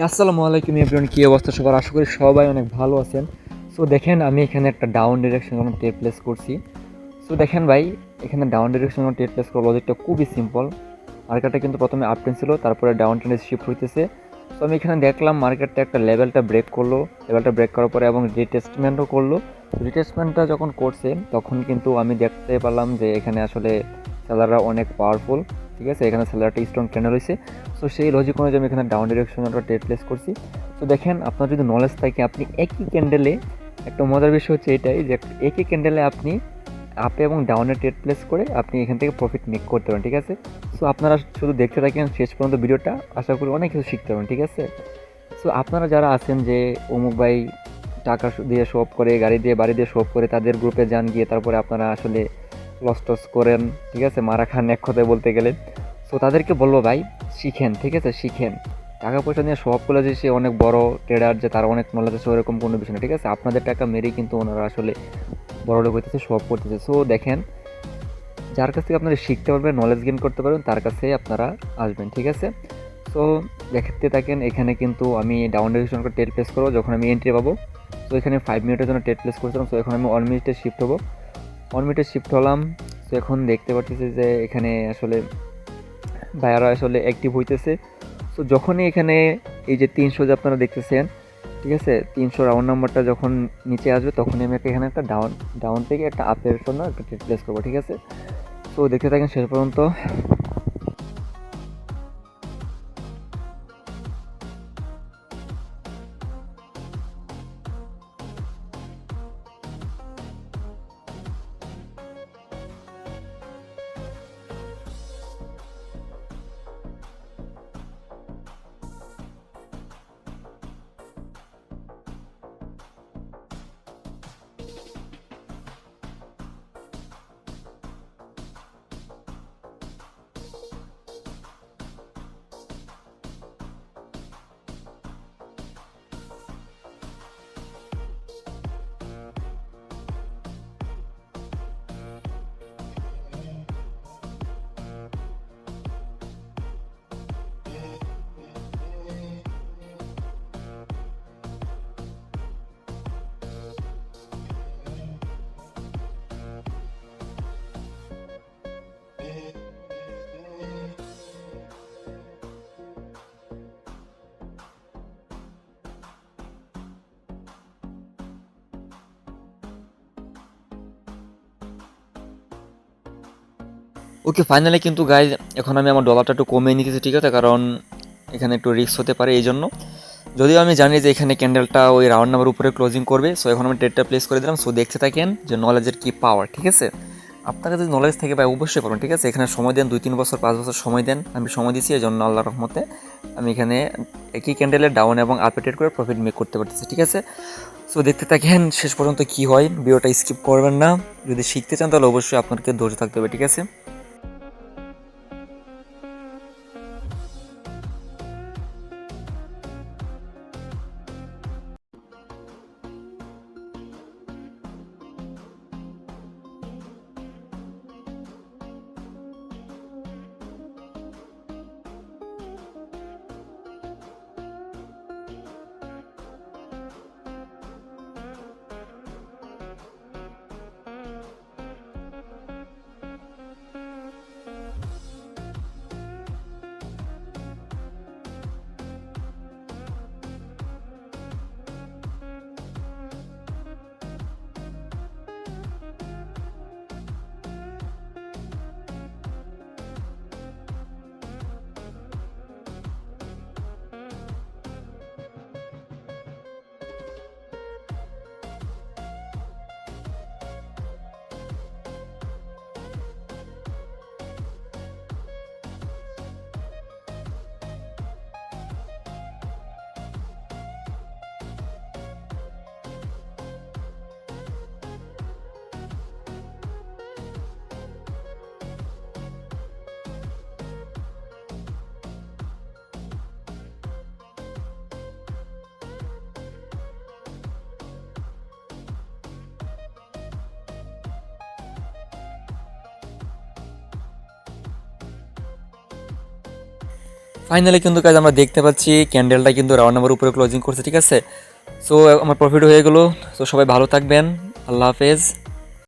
আসসালামু আলাইকুম এভরিওয়ান, কি অবস্থা সবার? আশা করি সবাই অনেক ভালো আছেন। সো দেখেন, আমি এখানে একটা ডাউন ডিরেকশন কোনো টেট প্লেস করছি। সো দেখেন ভাই, এখানে ডাউন ডিরেকশন কোনো টেট প্লেস করার লজিকটা খুবই সিম্পল। মার্কেটটা কিন্তু প্রথমে আপ টেন ছিল, তারপরে ডাউন টেনে শিফট হইতেছে। সো আমি এখানে দেখলাম মার্কেটটা একটা লেভেলটা ব্রেক করলো, লেভেলটা ব্রেক করার পরে এবং রিটেস্টমেন্টও করলো। রিটেস্টমেন্টটা যখন করছে তখন কিন্তু আমি দেখতে পেলাম যে এখানে আসলে সেলাররা অনেক পাওয়ারফুল। ঠিক আছে, এখানে সেলারটা স্ট্রং ট্রেন্ডে রয়েছে। সো সেই লজিক অনুযায়ী আমি এখানে ডাউন ডিরেকশন একটা ট্রেড প্লেস করছি। তো দেখেন, আপনার যদি নলেজ থাকে, আপনি একই ক্যান্ডেলে, একটা মজার বিষয় হচ্ছে এটাই যে একই ক্যান্ডেলে আপনি আপে এবং ডাউনে ট্রেড প্লেস করে আপনি এখান থেকে প্রফিট মেক করতে পারেন। ঠিক আছে, সো আপনারা শুধু দেখতে থাকেন শেষ পর্যন্ত ভিডিওটা, আশা করি অনেক কিছু শিখতে পারেন। ঠিক আছে, সো আপনারা যারা আছেন যে অমুক ভাই টাকা দিয়ে শপ করে, গাড়ি দিয়ে বাড়ি দিয়ে শপ করে, তাদের গ্রুপে যান, গিয়ে তারপরে আপনারা আসলে লস টস করেন। ঠিক আছে, মারা খান এক কথায় বলতে গেলে। সো তাদেরকে বলবো ভাই, শিখেন। ঠিক আছে, শিখেন। টাকা পয়সা নিয়ে শপ করে যে সে অনেক বড় ট্রেডার, যে তার অনেক নলেজ আছে, ওরকম কোনো বিষয় না। ঠিক আছে, আপনাদের টাকা মেরেই কিন্তু ওনারা আসলে বড় লোক হইতেছে, শপ করতেছে। সো দেখেন, যার কাছ থেকে আপনারা শিখতে পারবেন, নলেজ গেইন করতে পারবেন, তার কাছে আপনারা আসবেন। ঠিক আছে, সো দেখতে থাকেন। এখানে কিন্তু আমি ডাউন ডিরেকশন করে টেল প্লেস করবো যখন আমি এন্ট্রি পাবো। তো এখানে 5 মিনিটের জন্য টেল প্লেস করছিলাম। সো এখন আমি 1 মিনিটে শিফট হবো। 1 মিনিটে শিফট হলাম। তো এখন দেখতে পাচ্ছি যে এখানে আসলে ভাইয়ারা আসলে অ্যাক্টিভ হইতেছে। সো যখনই এখানে এই যে 300 যে আপনারা দেখতেছেন, ঠিক আছে, 300 রাউন্ড নাম্বারটা যখন নিচে আসবে, তখনই আমি এখানে একটা ডাউন থেকে একটা আপের জন্য একটা ট্রেড প্লেস করবো। ঠিক আছে, সো দেখতে থাকেন শেষ পর্যন্ত। ওকে, ফাইনালি কিন্তু গাইজ, এখন আমি আমার ডলারটা একটু কমিয়ে নিতেছি। ঠিক আছে, কারণ এখানে একটু রিস্ক হতে পারে, এই জন্য। যদিও আমি জানি যে এখানে ক্যান্ডেলটা ওই রাউন্ড নাম্বার উপরে ক্লোজিং করবে। সো এখন আমি ট্রেডটা প্লেস করে দিলাম। সো দেখতে থাকেন যে নলেজের কি পাওয়ার। ঠিক আছে, আপনার কাছে নলেজ থেকে ভাই অবশ্যই পাবেন। ঠিক আছে, এখানে সময় দেন, 2-3 বছর 5 বছর সময় দেন। আমি সময় দিচ্ছি, এই জন্য আল্লাহর রহমতে আমি এখানে একই ক্যান্ডেলের ডাউন এবং আপে ট্রেড করে প্রফিট মেক করতে পারতেছি। ঠিক আছে, সো দেখতে থাকেন শেষ পর্যন্ত কি হয়, ভিডিওটা স্কিপ করবেন না। যদি শিখতে চান তাহলে অবশ্যই আপনাকে ধৈর্য থাকতে হবে। ঠিক আছে, ফাইনালি কিন্তু কাজ আমরা দেখতে পাচ্ছি ক্যান্ডেলটা কিন্তু রাউন্ড নাম্বার উপরে ক্লোজিং করছে, ঠিক আছে। সো আমার প্রফিট হয়ে গেলো। সো সবাই ভালো থাকবেন, আল্লাহ হাফেজ।